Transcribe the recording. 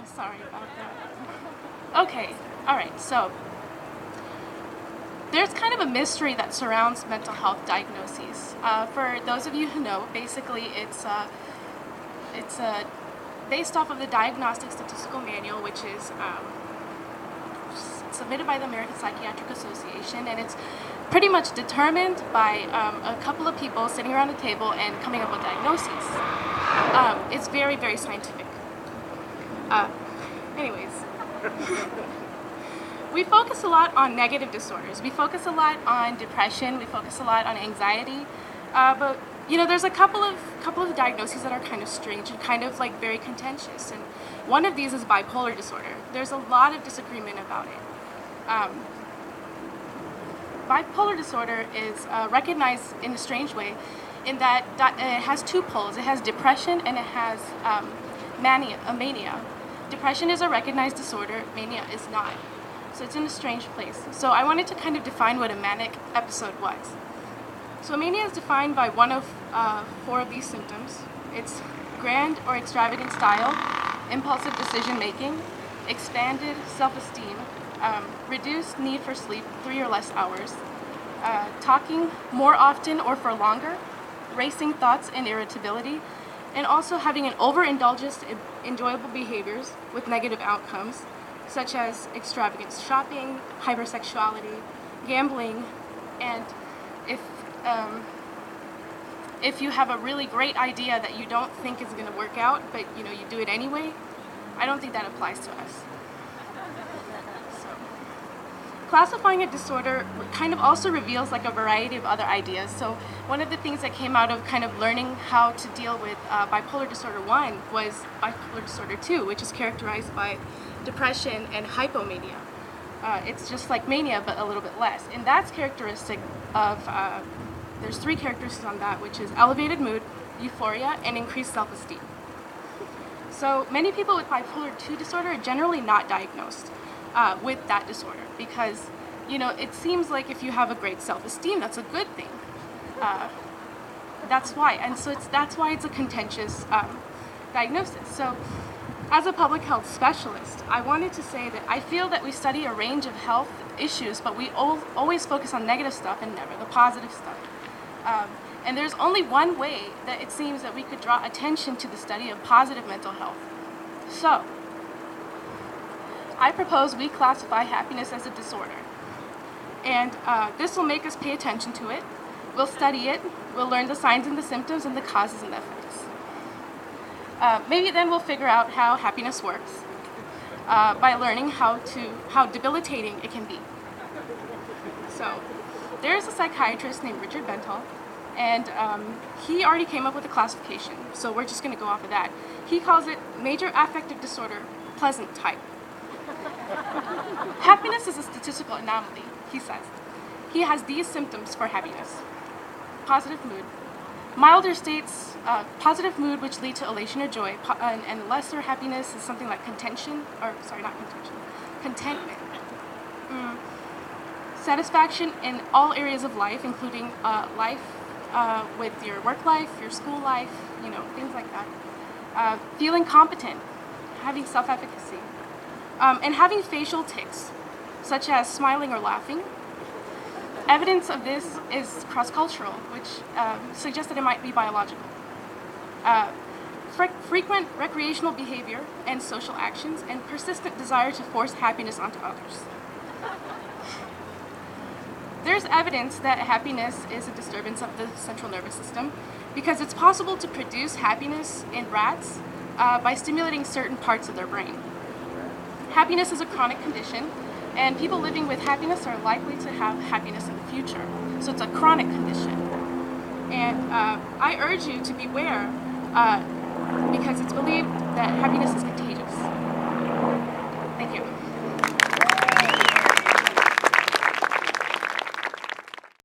Oh, sorry about that. Okay, all right, so there's kind of a mystery that surrounds mental health diagnoses. For those of you who know, basically it's based off of the Diagnostic Statistical Manual, which is submitted by the American Psychiatric Association, and it's pretty much determined by a couple of people sitting around a table and coming up with diagnoses. It's very, very scientific. Anyways, we focus a lot on negative disorders. We focus a lot on depression. We focus a lot on anxiety. But you know, there's a couple of diagnoses that are kind of strange and kind of like very contentious. And one of these is bipolar disorder. There's a lot of disagreement about it. Bipolar disorder is recognized in a strange way in that it has two poles. It has depression and it has mania. Depression is a recognized disorder, mania is not. So it's in a strange place. So I wanted to kind of define what a manic episode was. So mania is defined by one of four of these symptoms. It's grand or extravagant style, impulsive decision making, expanded self-esteem, reduced need for sleep, 3 or less hours, talking more often or for longer, racing thoughts and irritability, and also having an overindulgence in enjoyable behaviors with negative outcomes, such as extravagant shopping, hypersexuality, gambling, and if you have a really great idea that you don't think is going to work out, but you know you do it anyway, I don't think that applies to us. So, classifying a disorder kind of also reveals like a variety of other ideas. So one of the things that came out of kind of learning how to deal with bipolar disorder 1 was bipolar disorder 2, which is characterized by depression and hypomania. It's just like mania, but a little bit less. And that's characteristic of, there's 3 characteristics on that, which is elevated mood, euphoria, and increased self-esteem. So many people with bipolar 2 disorder are generally not diagnosed with that disorder because, you know, it seems like if you have a great self-esteem, that's a good thing. That's why. And so that's why it's a contentious diagnosis. So as a public health specialist, I wanted to say that I feel that we study a range of health issues, but we always focus on negative stuff and never the positive stuff. And there's only one way that it seems that we could draw attention to the study of positive mental health. So, I propose we classify happiness as a disorder. And this will make us pay attention to it. We'll study it. We'll learn the signs and the symptoms and the causes and the effects. Maybe then we'll figure out how happiness works by learning how debilitating it can be. So, there's a psychiatrist named Richard Bentall, and he already came up with a classification, so we're just going to go off of that. He calls it major affective disorder, pleasant type. Happiness is a statistical anomaly, he says. He has these symptoms for happiness: positive mood, milder states, positive mood which lead to elation or joy, and lesser happiness is something like contentment. Satisfaction in all areas of life, including life with your work life, your school life, you know, things like that. Feeling competent, having self-efficacy, and having facial tics, such as smiling or laughing. Evidence of this is cross-cultural, which suggests that it might be biological. Frequent recreational behavior and social actions, and persistent desire to force happiness onto others. There's evidence that happiness is a disturbance of the central nervous system because it's possible to produce happiness in rats by stimulating certain parts of their brain. Happiness is a chronic condition, and people living with happiness are likely to have happiness in the future. So it's a chronic condition. And I urge you to beware because it's believed that happiness is contagious. Thank you.